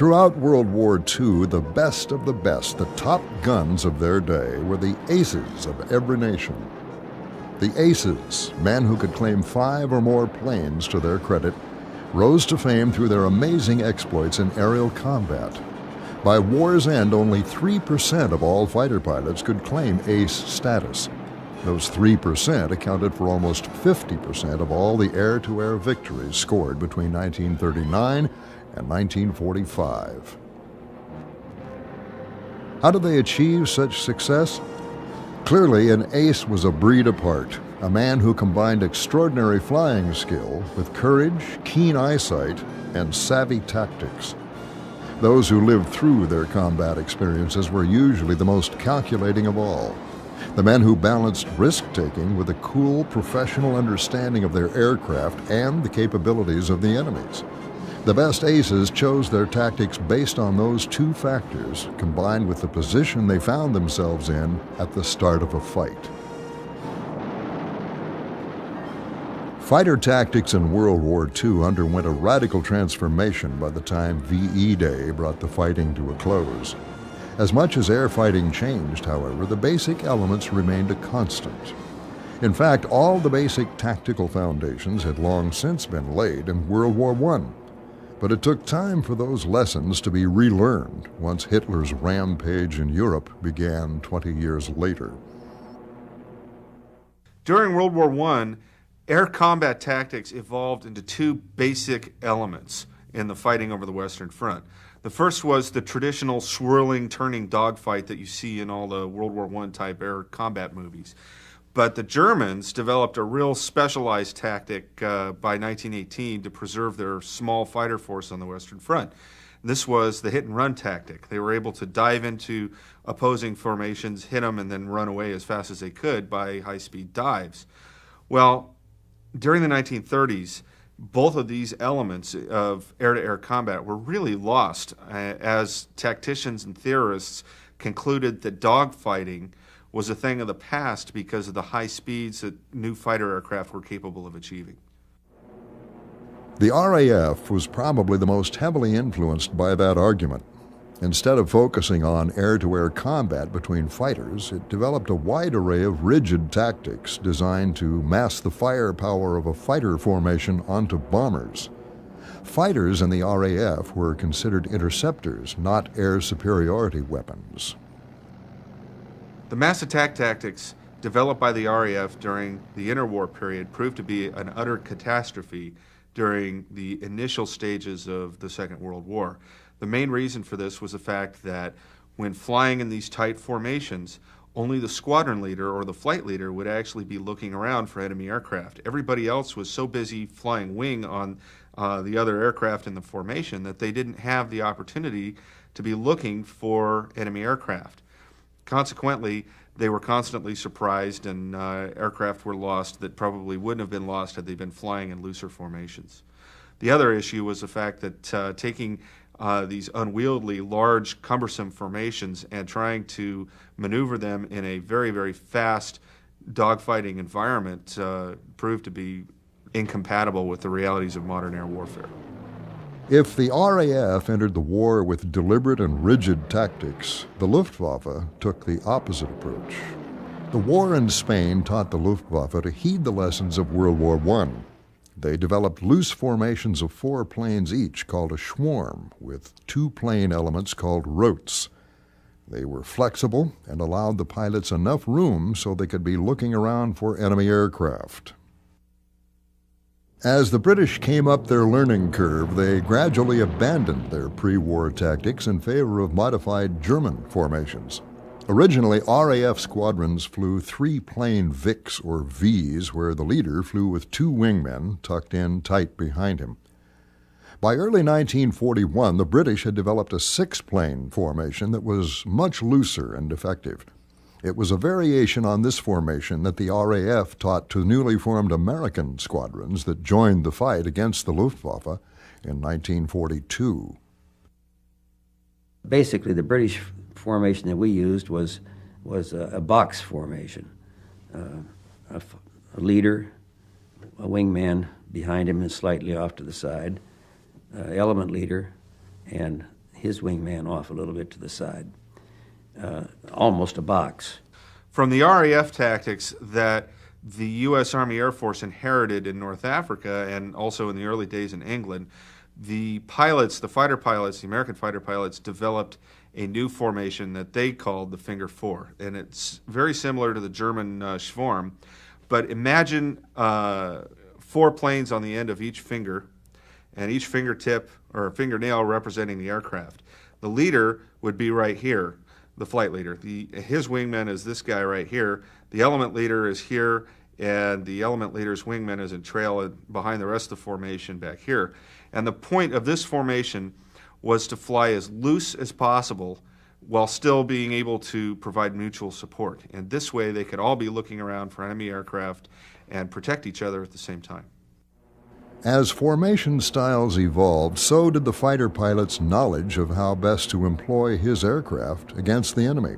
Throughout World War II, the best of the best, the top guns of their day, were the aces of every nation. The aces, men who could claim 5 or more planes to their credit, rose to fame through their amazing exploits in aerial combat. By war's end, only 3% of all fighter pilots could claim ace status. Those 3% accounted for almost 50% of all the air-to-air victories scored between 1939 and 1945. How did they achieve such success? Clearly, an ace was a breed apart, a man who combined extraordinary flying skill with courage, keen eyesight, and savvy tactics. Those who lived through their combat experiences were usually the most calculating of all. The men who balanced risk-taking with a cool, professional understanding of their aircraft and the capabilities of the enemies. The best aces chose their tactics based on those two factors, combined with the position they found themselves in at the start of a fight. Fighter tactics in World War II underwent a radical transformation by the time VE Day brought the fighting to a close. As much as air fighting changed, however, the basic elements remained a constant. In fact, all the basic tactical foundations had long since been laid in World War I. But it took time for those lessons to be relearned once Hitler's rampage in Europe began 20 years later. During World War I, air combat tactics evolved into 2 basic elements in the fighting over the Western Front. The first was the traditional swirling, turning dogfight that you see in all the World War I type air combat movies. But the Germans developed a real specialized tactic by 1918 to preserve their small fighter force on the Western Front. This was the hit-and-run tactic. They were able to dive into opposing formations, hit them, and then run away as fast as they could by high-speed dives. Well, during the 1930s, both of these elements of air-to-air combat were really lost as tacticians and theorists concluded that dogfighting was a thing of the past because of the high speeds that new fighter aircraft were capable of achieving. The RAF was probably the most heavily influenced by that argument. Instead of focusing on air-to-air combat between fighters, it developed a wide array of rigid tactics designed to mass the firepower of a fighter formation onto bombers. Fighters in the RAF were considered interceptors, not air superiority weapons. The mass attack tactics developed by the RAF during the interwar period proved to be an utter catastrophe during the initial stages of the Second World War. The main reason for this was the fact that when flying in these tight formations, only the squadron leader or the flight leader would actually be looking around for enemy aircraft. Everybody else was so busy flying wing on the other aircraft in the formation that they didn't have the opportunity to be looking for enemy aircraft. Consequently, they were constantly surprised and aircraft were lost that probably wouldn't have been lost had they been flying in looser formations. The other issue was the fact that taking these unwieldy, large, cumbersome formations and trying to maneuver them in a very, very fast dogfighting environment proved to be incompatible with the realities of modern air warfare. If the RAF entered the war with deliberate and rigid tactics, the Luftwaffe took the opposite approach. The war in Spain taught the Luftwaffe to heed the lessons of World War I. They developed loose formations of 4 planes each called a swarm, with 2 plane elements called routes. They were flexible and allowed the pilots enough room so they could be looking around for enemy aircraft. As the British came up their learning curve, they gradually abandoned their pre-war tactics in favor of modified German formations. Originally, RAF squadrons flew 3-plane VICs or Vs, where the leader flew with 2 wingmen tucked in tight behind him. By early 1941, the British had developed a 6-plane formation that was much looser and effective. It was a variation on this formation that the RAF taught to newly formed American squadrons that joined the fight against the Luftwaffe in 1942. Basically, the British formation that we used was a box formation. A leader, a wingman behind him and slightly off to the side, element leader, and his wingman off a little bit to the side, almost a box. From the RAF tactics that the U.S. Army Air Force inherited in North Africa and also in the early days in England, the pilots, the fighter pilots, the American fighter pilots, developed a new formation that they called the Finger Four. And it's very similar to the German Schwarm, but imagine 4 planes on the end of each finger, and each fingertip or fingernail representing the aircraft. The leader would be right here, the flight leader. His wingman is this guy right here. The element leader is here, and the element leader's wingman is in trail behind the rest of the formation back here. And the point of this formation was to fly as loose as possible while still being able to provide mutual support. And this way they could all be looking around for enemy aircraft and protect each other at the same time. As formation styles evolved, so did the fighter pilot's knowledge of how best to employ his aircraft against the enemy.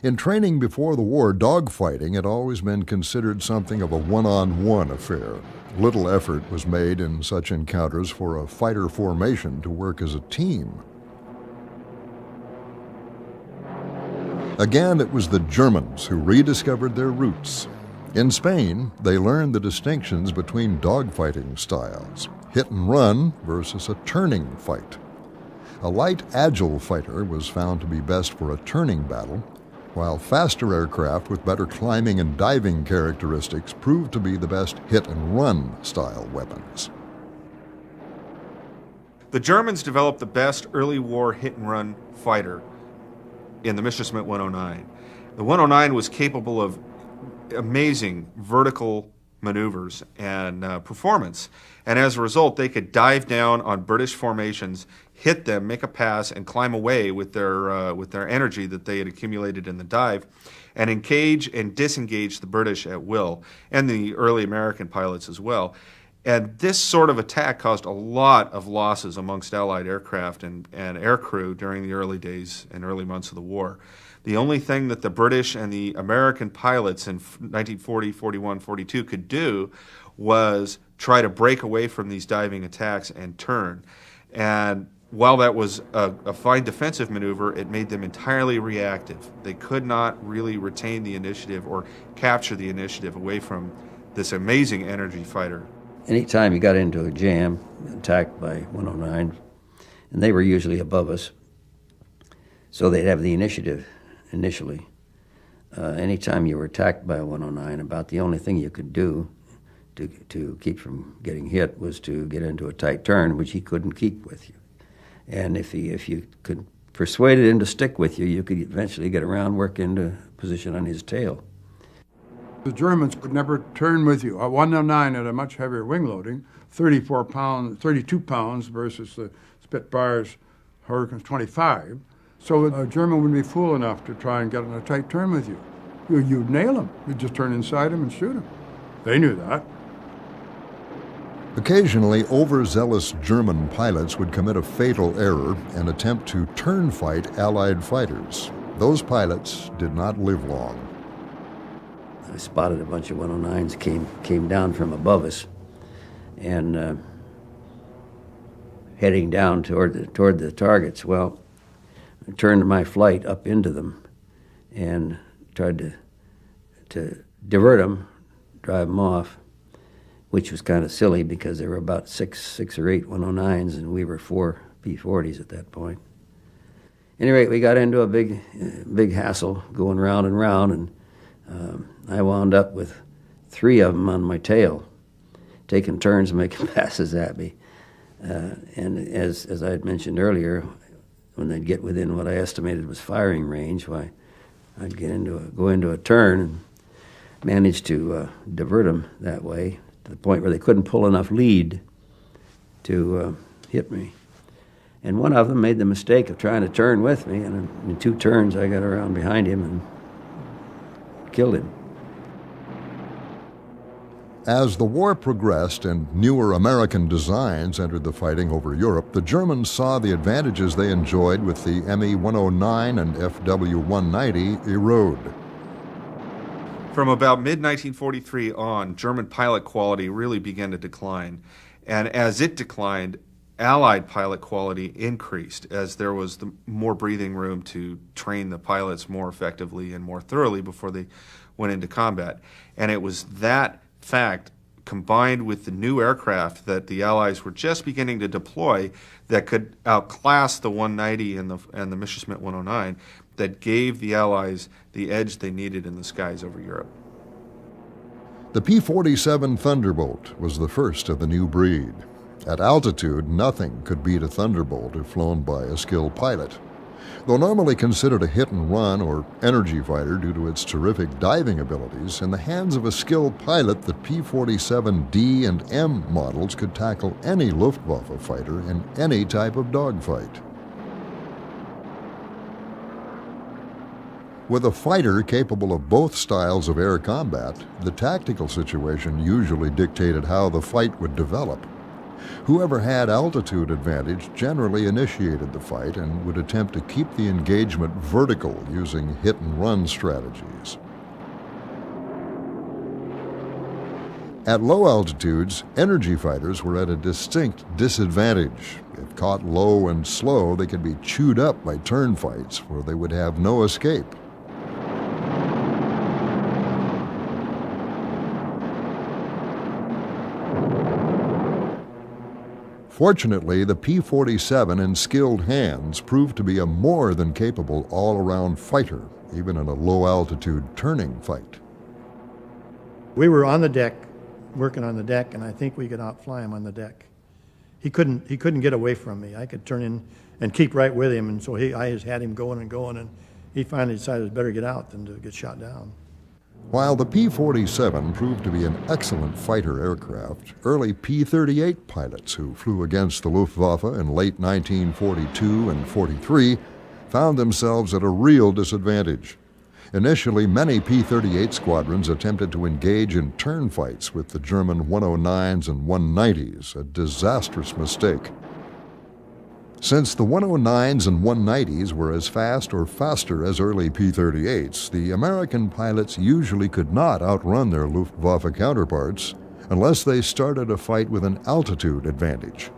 In training before the war, dogfighting had always been considered something of a one-on-one affair. Little effort was made in such encounters for a fighter formation to work as a team. Again, it was the Germans who rediscovered their roots. In Spain, they learned the distinctions between dogfighting styles, hit and run versus a turning fight. A light, agile fighter was found to be best for a turning battle, while faster aircraft with better climbing and diving characteristics proved to be the best hit-and-run style weapons. The Germans developed the best early war hit-and-run fighter in the Messerschmitt 109. The 109 was capable of amazing vertical maneuvers and performance, and as a result they could dive down on British formations, hit them, make a pass, and climb away with their energy that they had accumulated in the dive, and engage and disengage the British at will, and the early American pilots as well. And this sort of attack caused a lot of losses amongst Allied aircraft and aircrew during the early days and early months of the war. The only thing that the British and the American pilots in 1940, 41, 42 could do was try to break away from these diving attacks and turn. And while that was a fine defensive maneuver, it made them entirely reactive. They could not really retain the initiative or capture the initiative away from this amazing energy fighter. Anytime you got into a jam, attacked by 109, and they were usually above us, so they'd have the initiative initially. Anytime you were attacked by a 109, about the only thing you could do to keep from getting hit was to get into a tight turn, which he couldn't keep with you. And if you could persuade him to stick with you, you could eventually get around, work into position on his tail. The Germans could never turn with you. A 109 had a much heavier wing loading, 32 pounds versus the Spitfire's Hurricane's 25. So a German wouldn't be fool enough to try and get in a tight turn with you. You'd nail him. You'd just turn inside him and shoot him. They knew that. Occasionally, overzealous German pilots would commit a fatal error and attempt to turn fight Allied fighters. Those pilots did not live long. I spotted a bunch of 109s came down from above us and heading down toward the targets. Well, I turned my flight up into them and tried to divert them, drive them off, which was kind of silly because there were about six or eight 109s and we were 4 P-40s at that point. At any rate, we got into a big hassle going round and round, and I wound up with 3 of them on my tail, taking turns making passes at me. And as I had mentioned earlier, when they'd get within what I estimated was firing range, why I'd go into a turn and manage to divert them that way to the point where they couldn't pull enough lead to hit me. And one of them made the mistake of trying to turn with me, and in 2 turns I got around behind him and killed him. As the war progressed and newer American designs entered the fighting over Europe, the Germans saw the advantages they enjoyed with the Me-109 and FW-190 erode. From about mid-1943 on, German pilot quality really began to decline. And as it declined, Allied pilot quality increased as there was more breathing room to train the pilots more effectively and more thoroughly before they went into combat. And it was that fact, combined with the new aircraft that the Allies were just beginning to deploy, that could outclass the 190 and the Messerschmitt 109, that gave the Allies the edge they needed in the skies over Europe. The P-47 Thunderbolt was the first of the new breed. At altitude, nothing could beat a Thunderbolt if flown by a skilled pilot. Though normally considered a hit-and-run or energy fighter due to its terrific diving abilities, in the hands of a skilled pilot, the P-47D and M models could tackle any Luftwaffe fighter in any type of dogfight. With a fighter capable of both styles of air combat, the tactical situation usually dictated how the fight would develop. Whoever had altitude advantage generally initiated the fight and would attempt to keep the engagement vertical using hit-and-run strategies. At low altitudes, energy fighters were at a distinct disadvantage. If caught low and slow, they could be chewed up by turn fights where they would have no escape. Fortunately, the P-47 in skilled hands proved to be a more than capable all-around fighter, even in a low-altitude turning fight. We were on the deck, working on the deck, and I think we could outfly him on the deck. He couldn't get away from me. I could turn in and keep right with him, and so I just had him going and going, and he finally decided it's better get out than to get shot down. While the P-47 proved to be an excellent fighter aircraft, early P-38 pilots who flew against the Luftwaffe in late 1942 and 43 found themselves at a real disadvantage. Initially, many P-38 squadrons attempted to engage in turn fights with the German 109s and 190s, a disastrous mistake. Since the 109s and 190s were as fast or faster as early P-38s, the American pilots usually could not outrun their Luftwaffe counterparts unless they started a fight with an altitude advantage.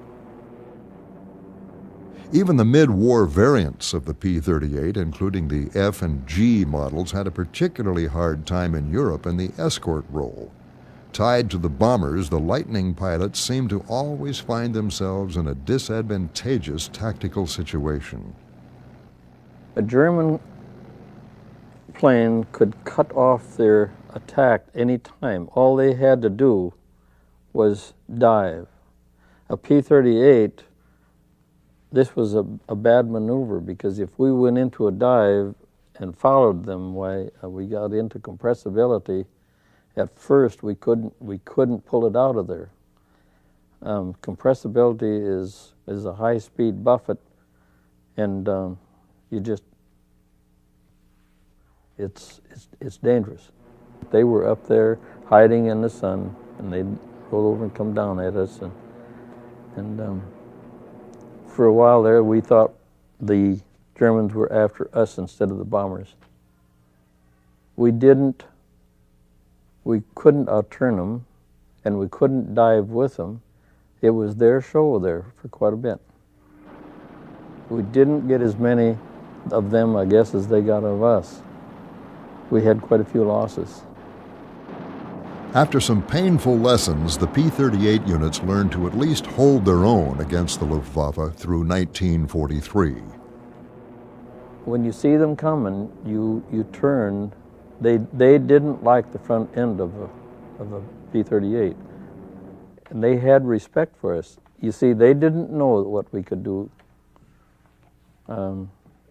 Even the mid-war variants of the P-38, including the F and G models, had a particularly hard time in Europe in the escort role. Tied to the bombers, the Lightning pilots seemed to always find themselves in a disadvantageous tactical situation. A German plane could cut off their attack any time. All they had to do was dive. A P-38, this was a bad maneuver, because if we went into a dive and followed them, we got into compressibility. At first, we couldn't pull it out of there. Compressibility is a high-speed buffet, and it's dangerous. They were up there hiding in the sun, and they'd roll over and come down at us, and for a while there, we thought the Germans were after us instead of the bombers. We couldn't outturn them, and we couldn't dive with them. It was their show there for quite a bit. We didn't get as many of them, I guess, as they got of us. We had quite a few losses. After some painful lessons, the P-38 units learned to at least hold their own against the Luftwaffe through 1943. When you see them coming, you turn. They didn't like the front end of a P-38, and they had respect for us. You see, they didn't know what we could do.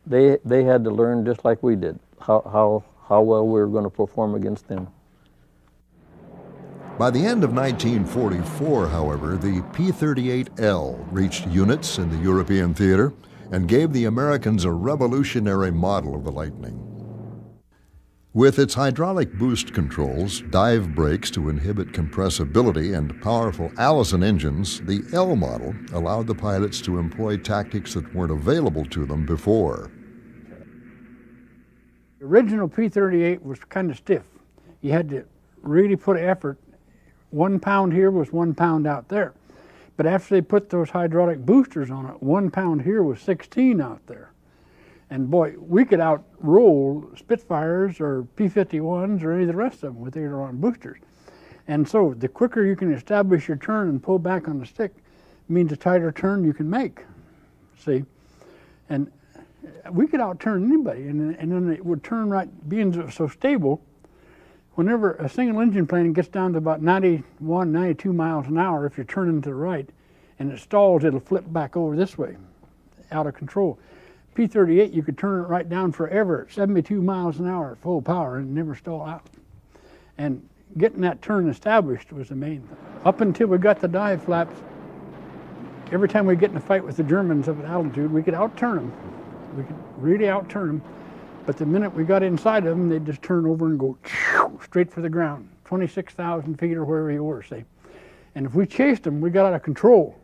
They had to learn just like we did how well we were going to perform against them. By the end of 1944, however, the P-38L reached units in the European theater and gave the Americans a revolutionary model of the Lightning. With its hydraulic boost controls, dive brakes to inhibit compressibility, and powerful Allison engines, the L model allowed the pilots to employ tactics that weren't available to them before. The original P-38 was kind of stiff. You had to really put effort. 1 pound here was 1 pound out there. But after they put those hydraulic boosters on it, 1 pound here was 16 out there. And boy, we could outroll Spitfires or P-51s or any of the rest of them with aileron boosters. And so the quicker you can establish your turn and pull back on the stick means a tighter turn you can make, see? And we could outturn anybody, and then it would turn right, being so stable, whenever a single engine plane gets down to about 91, 92 miles an hour, if you're turning to the right, and it stalls, it'll flip back over this way, out of control. P-38, you could turn it right down forever at 72 miles an hour at full power and never stall out. And getting that turn established was the main thing. Up until we got the dive flaps, every time we get in a fight with the Germans up at altitude, we could outturn them. We could really outturn them. But the minute we got inside of them, they'd just turn over and go straight for the ground, 26,000 feet or wherever you were, say. And if we chased them, we got out of control.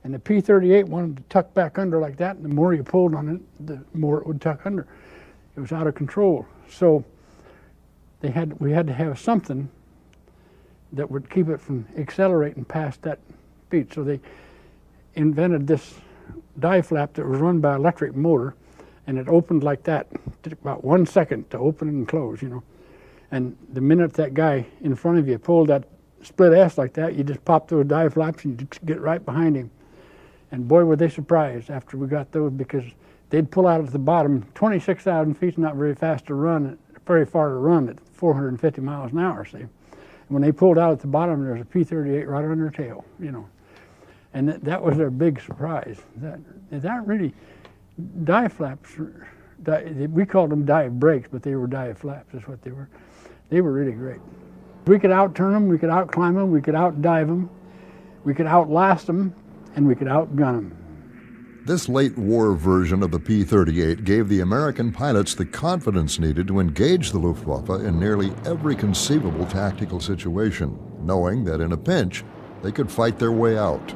And the P-38 wanted to tuck back under like that, and the more you pulled on it, the more it would tuck under. It was out of control. So we had to have something that would keep it from accelerating past that speed. So they invented this dive flap that was run by an electric motor, and it opened like that. It took about 1 second to open and close, you know. And the minute that guy in front of you pulled that split S like that, you just pop those dive flaps and you just get right behind him. And boy, were they surprised after we got those, because they'd pull out at the bottom. 26,000 feet's not very fast to run, very far to run at 450 miles an hour, see. And when they pulled out at the bottom, there was a P-38 right on their tail, you know. And that was their big surprise. That really, dive flaps, we called them dive brakes, but they were dive flaps, is what they were. They were really great. We could outturn them, we could outclimb them, we could outdive them, we could outlast them, and we could outgun them. This late war version of the P-38 gave the American pilots the confidence needed to engage the Luftwaffe in nearly every conceivable tactical situation, knowing that in a pinch, they could fight their way out.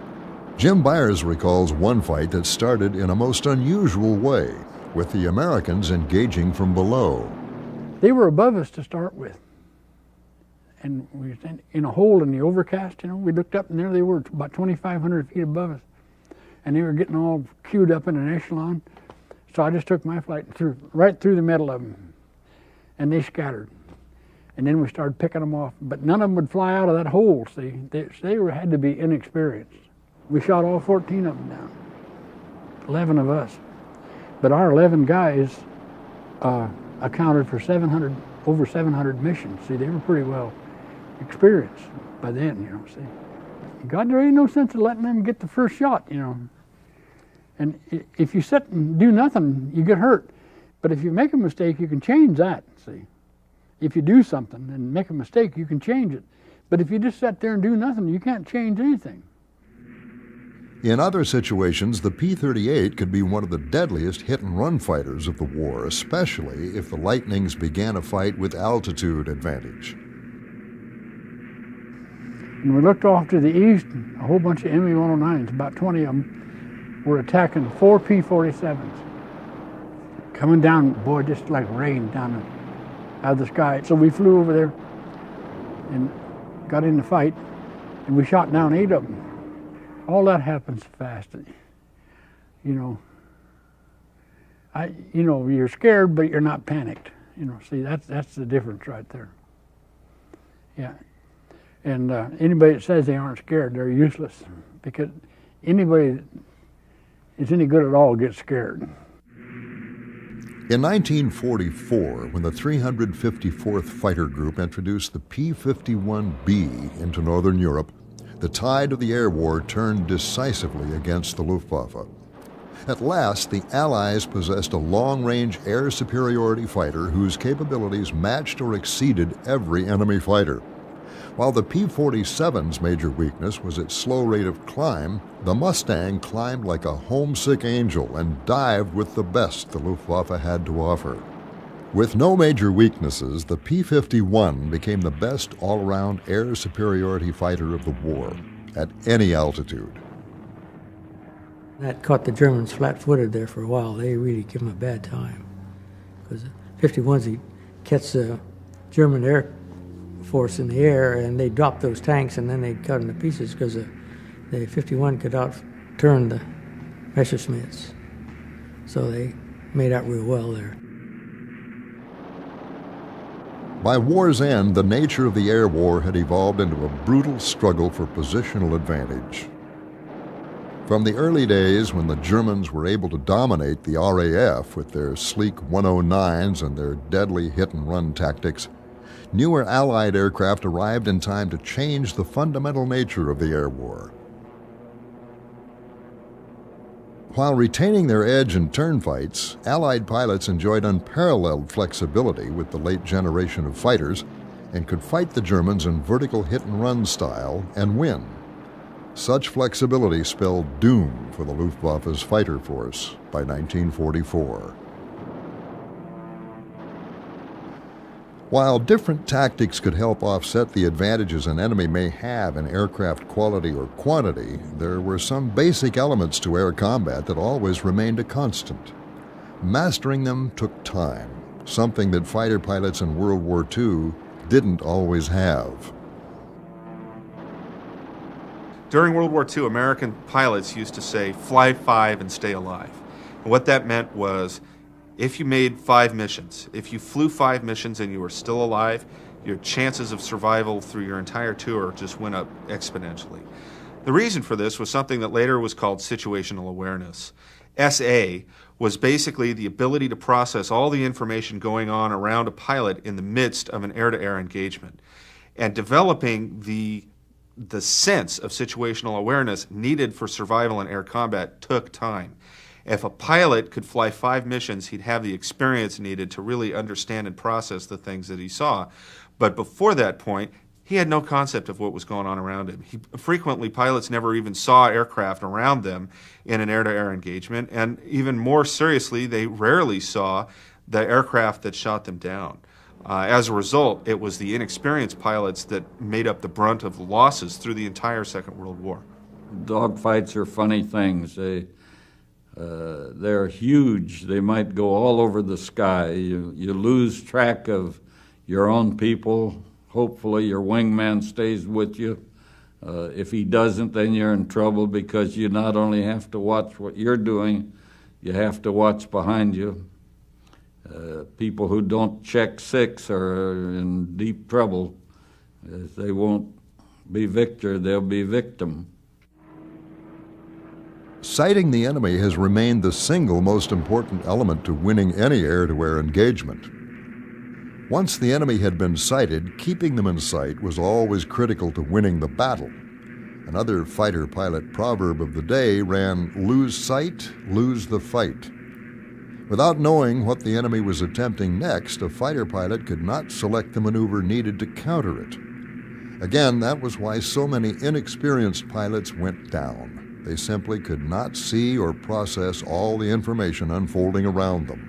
Jim Byers recalls one fight that started in a most unusual way, with the Americans engaging from below. They were above us to start with. And we were in a hole in the overcast, you know. We looked up and there they were, about 2,500 feet above us. And they were getting all queued up in an echelon. So I just took my flight right through the middle of them. And they scattered. And then we started picking them off. But none of them would fly out of that hole, see. They had to be inexperienced. We shot all 14 of them down, 11 of us. But our 11 guys accounted for over 700 missions. See, they were pretty well experienced by then, you know, see. God, there ain't no sense of letting them get the first shot, you know. And if you sit and do nothing, you get hurt. But if you make a mistake, you can change that, see. If you do something and make a mistake, you can change it. But if you just sit there and do nothing, you can't change anything. In other situations, the P-38 could be one of the deadliest hit-and-run fighters of the war, especially if the Lightnings began a fight with altitude advantage. And we looked off to the east, a whole bunch of ME-109s, about 20 of them, were attacking 4 P-47s. Coming down, boy, just like rain down out of the sky. So we flew over there and got in the fight, and we shot down 8 of them. All that happens fast, you know. You're scared, but you're not panicked. You know, see, that's the difference right there. Yeah, and anybody that says they aren't scared, they're useless, because anybody that is any good at all gets scared. In 1944, when the 354th Fighter Group introduced the P-51B into Northern Europe, the tide of the air war turned decisively against the Luftwaffe. At last, the Allies possessed a long-range air superiority fighter whose capabilities matched or exceeded every enemy fighter. While the P-47's major weakness was its slow rate of climb, the Mustang climbed like a homesick angel and dived with the best the Luftwaffe had to offer. With no major weaknesses, the P-51 became the best all-around air superiority fighter of the war, at any altitude. That caught the Germans flat-footed there for a while. They really give them a bad time. Because the 51s, they catch the German Air Force in the air, and they drop those tanks, and then they cut them to pieces because the the 51 could outturn the Messerschmitts. So they made out real well there. By war's end, the nature of the air war had evolved into a brutal struggle for positional advantage. From the early days when the Germans were able to dominate the RAF with their sleek 109s and their deadly hit-and-run tactics, newer Allied aircraft arrived in time to change the fundamental nature of the air war. While retaining their edge in turn fights, Allied pilots enjoyed unparalleled flexibility with the late generation of fighters and could fight the Germans in vertical hit-and-run style and win. Such flexibility spelled doom for the Luftwaffe's fighter force by 1944. While different tactics could help offset the advantages an enemy may have in aircraft quality or quantity, there were some basic elements to air combat that always remained a constant. Mastering them took time, something that fighter pilots in World War II didn't always have. During World War II, American pilots used to say, "Fly 5 and stay alive." And what that meant was, if you made 5 missions, if you flew 5 missions and you were still alive, your chances of survival through your entire tour just went up exponentially. The reason for this was something that later was called situational awareness. SA was basically the ability to process all the information going on around a pilot in the midst of an air-to-air engagement. And developing the sense of situational awareness needed for survival in air combat took time. If a pilot could fly 5 missions, he'd have the experience needed to really understand and process the things that he saw. But before that point, he had no concept of what was going on around him. Frequently, pilots never even saw aircraft around them in an air-to-air engagement, and even more seriously, they rarely saw the aircraft that shot them down. As a result, it was the inexperienced pilots that made up the brunt of the losses through the entire Second World War. Dogfights are funny things. They're huge. They might go all over the sky. You lose track of your own people. Hopefully your wingman stays with you. If he doesn't, then you're in trouble because you not only have to watch what you're doing, you have to watch behind you. People who don't check 6 are in deep trouble. If they won't be victor, they'll be victim. Sighting the enemy has remained the single most important element to winning any air-to-air engagement. Once the enemy had been sighted, keeping them in sight was always critical to winning the battle. Another fighter pilot proverb of the day ran, "Lose sight, lose the fight." Without knowing what the enemy was attempting next, a fighter pilot could not select the maneuver needed to counter it. Again, that was why so many inexperienced pilots went down. They simply could not see or process all the information unfolding around them.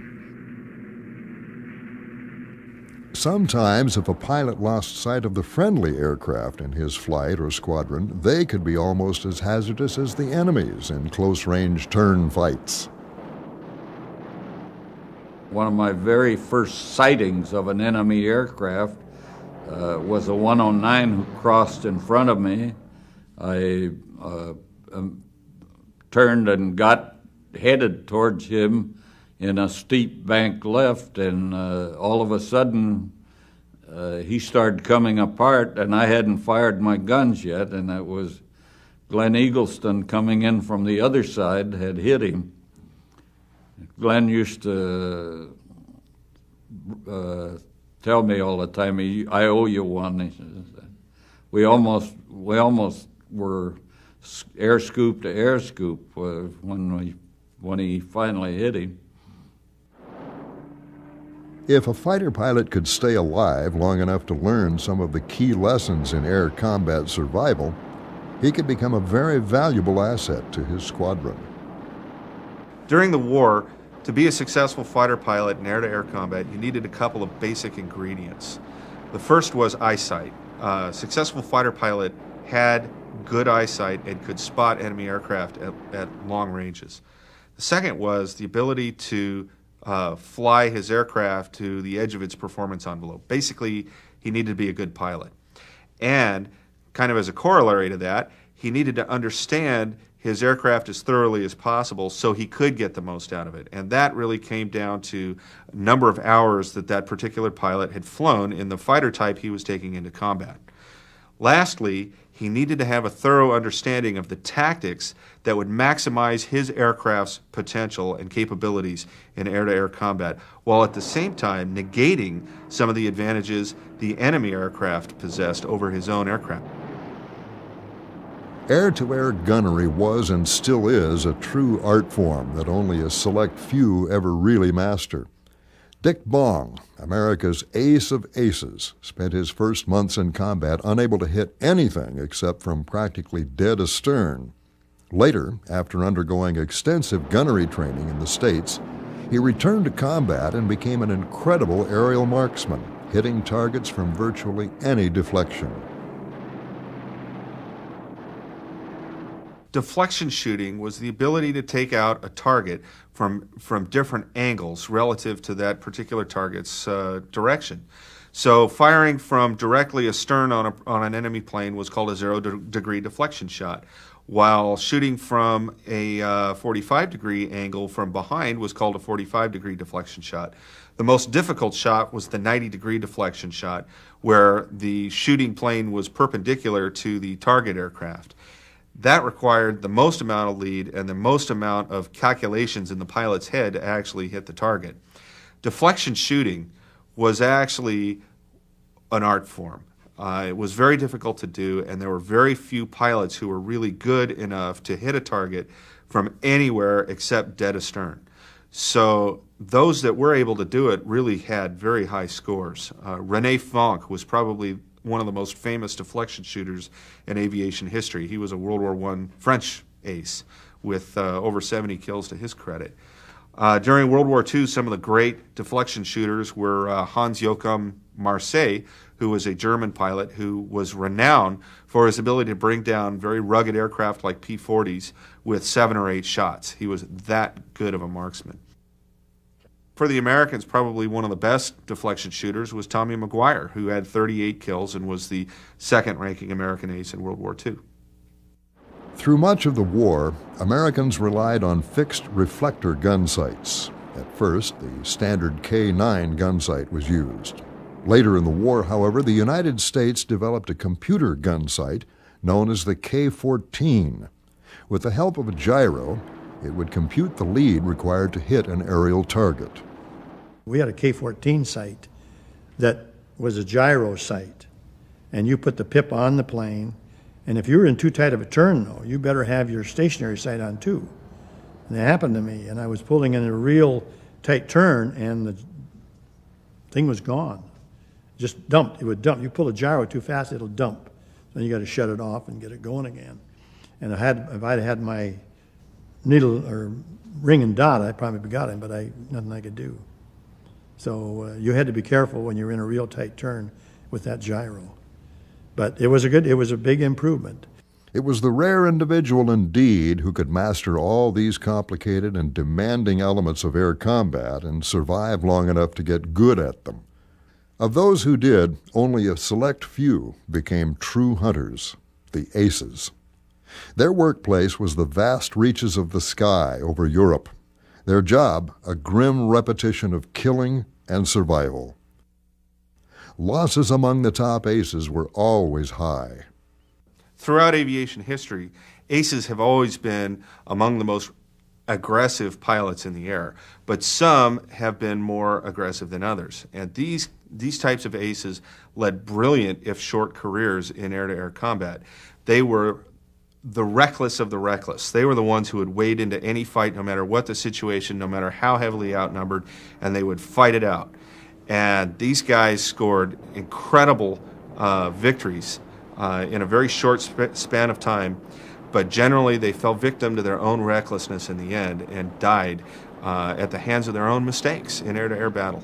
Sometimes, if a pilot lost sight of the friendly aircraft in his flight or squadron, they could be almost as hazardous as the enemies in close-range turn fights. One of my very first sightings of an enemy aircraft was a 109 who crossed in front of me. I turned and got headed towards him in a steep bank left, and all of a sudden he started coming apart, and I hadn't fired my guns yet, and it was Glenn Eagleston coming in from the other side had hit him. Glenn used to tell me all the time, "I owe you one." He says, we almost were air scoop to air scoop when he finally hit him. If a fighter pilot could stay alive long enough to learn some of the key lessons in air combat survival, he could become a very valuable asset to his squadron. During the war, to be a successful fighter pilot in air-to-air combat, you needed a couple of basic ingredients. The first was eyesight. A successful fighter pilot had good eyesight and could spot enemy aircraft at long ranges. The second was the ability to fly his aircraft to the edge of its performance envelope. Basically, he needed to be a good pilot. And kind of as a corollary to that, he needed to understand his aircraft as thoroughly as possible so he could get the most out of it. And that really came down to a number of hours that that particular pilot had flown in the fighter type he was taking into combat. Lastly, he needed to have a thorough understanding of the tactics that would maximize his aircraft's potential and capabilities in air-to-air combat, while at the same time negating some of the advantages the enemy aircraft possessed over his own aircraft. Air-to-air gunnery was and still is a true art form that only a select few ever really master. Dick Bong, America's ace of aces, spent his first months in combat unable to hit anything except from practically dead astern. Later, after undergoing extensive gunnery training in the States, he returned to combat and became an incredible aerial marksman, hitting targets from virtually any deflection. Deflection shooting was the ability to take out a target from different angles relative to that particular target's direction. So firing from directly astern on an enemy plane was called a zero-degree deflection shot, while shooting from a 45-degree angle from behind was called a 45-degree deflection shot. The most difficult shot was the 90-degree deflection shot, where the shooting plane was perpendicular to the target aircraft. That required the most amount of lead and the most amount of calculations in the pilot's head to actually hit the target. Deflection shooting was actually an art form. It was very difficult to do, and there were very few pilots who were really good enough to hit a target from anywhere except dead astern. So those that were able to do it really had very high scores. René Fonck was probably one of the most famous deflection shooters in aviation history. He was a World War I French ace with over 70 kills to his credit. During World War II, some of the great deflection shooters were Hans Joachim Marseille, who was a German pilot who was renowned for his ability to bring down very rugged aircraft like P-40s with 7 or 8 shots. He was that good of a marksman. For the Americans, probably one of the best deflection shooters was Tommy McGuire, who had 38 kills and was the second-ranking American ace in World War II. Through much of the war, Americans relied on fixed reflector gun sights. At first, the standard K9 gun sight was used. Later in the war, however, the United States developed a computer gun sight known as the K-14. With the help of a gyro, it would compute the lead required to hit an aerial target. We had a K-14 sight that was a gyro sight, and you put the pip on the plane, and if you were in too tight of a turn, though, you better have your stationary sight on too. And that happened to me, and I was pulling in a real tight turn, and the thing was gone. Just dumped. It would dump. You pull a gyro too fast, it'll dump. Then you got to shut it off and get it going again. And if I'd had my needle or ring and dot, I probably got him, but nothing I could do. So you had to be careful when you're in a real tight turn with that gyro. But it was a big improvement. It was the rare individual indeed who could master all these complicated and demanding elements of air combat and survive long enough to get good at them. Of those who did, only a select few became true hunters, the aces. Their workplace was the vast reaches of the sky over Europe. Their job, a grim repetition of killing and survival. Losses among the top aces were always high. Throughout aviation history, aces have always been among the most aggressive pilots in the air, but some have been more aggressive than others. And these types of aces led brilliant, if short, careers in air-to-air combat. They were the reckless of the reckless. They were the ones who would wade into any fight, no matter what the situation, no matter how heavily outnumbered, and they would fight it out. And these guys scored incredible victories in a very short span of time, but generally they fell victim to their own recklessness in the end and died at the hands of their own mistakes in air-to-air battle.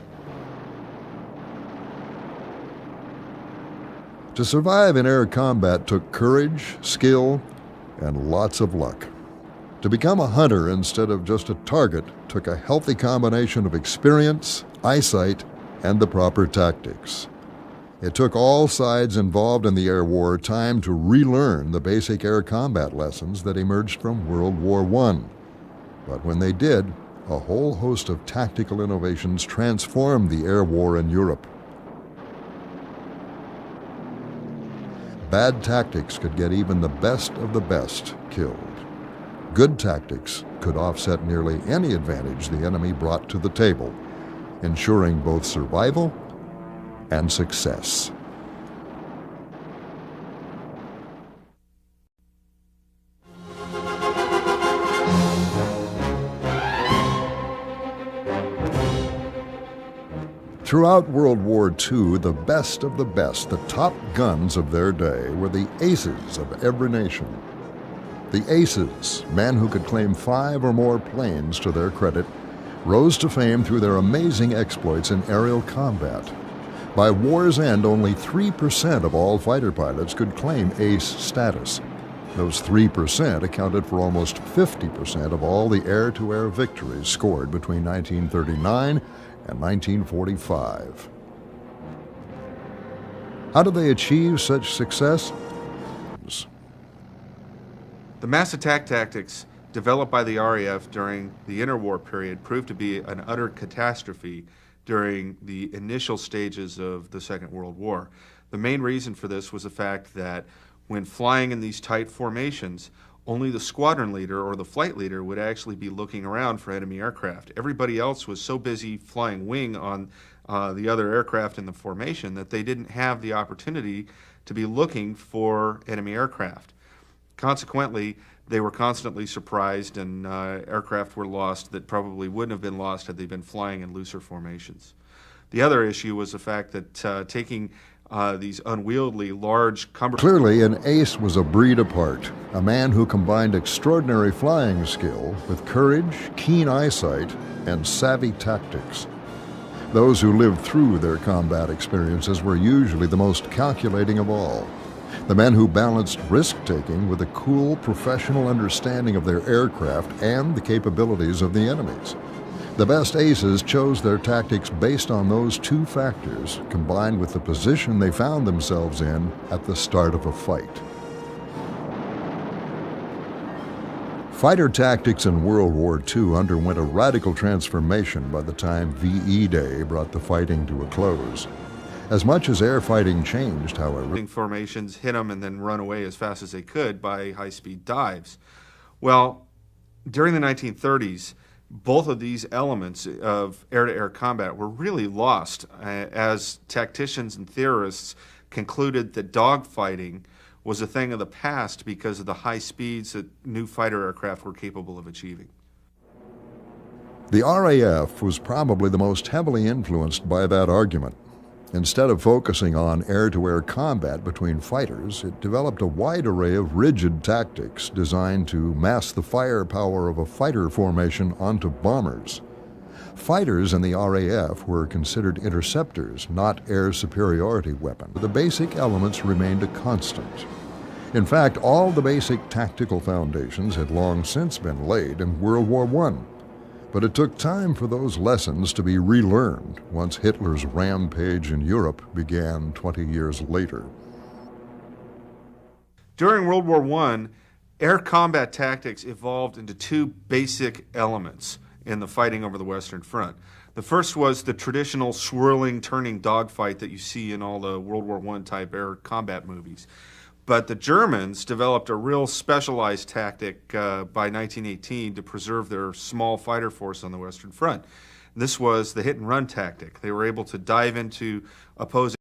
To survive in air combat took courage, skill, and lots of luck. To become a hunter instead of just a target took a healthy combination of experience, eyesight, and the proper tactics. It took all sides involved in the air war time to relearn the basic air combat lessons that emerged from World War I. But when they did, a whole host of tactical innovations transformed the air war in Europe. Bad tactics could get even the best of the best killed. Good tactics could offset nearly any advantage the enemy brought to the table, ensuring both survival and success. Throughout World War II, the best of the best, the top guns of their day, were the aces of every nation. The aces, men who could claim 5 or more planes to their credit, rose to fame through their amazing exploits in aerial combat. By war's end, only 3% of all fighter pilots could claim ace status. Those 3% accounted for almost 50% of all the air-to-air victories scored between 1939 and 1945. How did they achieve such success? The mass attack tactics developed by the RAF during the interwar period proved to be an utter catastrophe during the initial stages of the Second World War. The main reason for this was the fact that when flying in these tight formations, only the squadron leader or the flight leader would actually be looking around for enemy aircraft. Everybody else was so busy flying wing on the other aircraft in the formation that they didn't have the opportunity to be looking for enemy aircraft. Consequently, they were constantly surprised, and aircraft were lost that probably wouldn't have been lost had they been flying in looser formations. The other issue was the fact that taking these unwieldy, large, cumbersome... Clearly, an ace was a breed apart, a man who combined extraordinary flying skill with courage, keen eyesight, and savvy tactics. Those who lived through their combat experiences were usually the most calculating of all. The men who balanced risk-taking with a cool, professional understanding of their aircraft and the capabilities of the enemies. The best aces chose their tactics based on those two factors, combined with the position they found themselves in at the start of a fight. Fighter tactics in World War II underwent a radical transformation by the time VE Day brought the fighting to a close. As much as air fighting changed, however, formations hit them and then run away as fast as they could by high-speed dives. Well, during the 1930s, both of these elements of air-to-air combat were really lost as tacticians and theorists concluded that dogfighting was a thing of the past because of the high speeds that new fighter aircraft were capable of achieving. the RAF was probably the most heavily influenced by that argument. Instead of focusing on air-to-air combat between fighters, it developed a wide array of rigid tactics designed to mass the firepower of a fighter formation onto bombers. Fighters in the RAF were considered interceptors, not air superiority weapons. The basic elements remained a constant. In fact, all the basic tactical foundations had long since been laid in World War I. But it took time for those lessons to be relearned once Hitler's rampage in Europe began 20 years later. During World War I, air combat tactics evolved into two basic elements in the fighting over the Western Front. The first was the traditional swirling, turning dogfight that you see in all the World War I type air combat movies. But the Germans developed a real specialized tactic by 1918 to preserve their small fighter force on the Western Front. This was the hit-and-run tactic. They were able to dive into opposing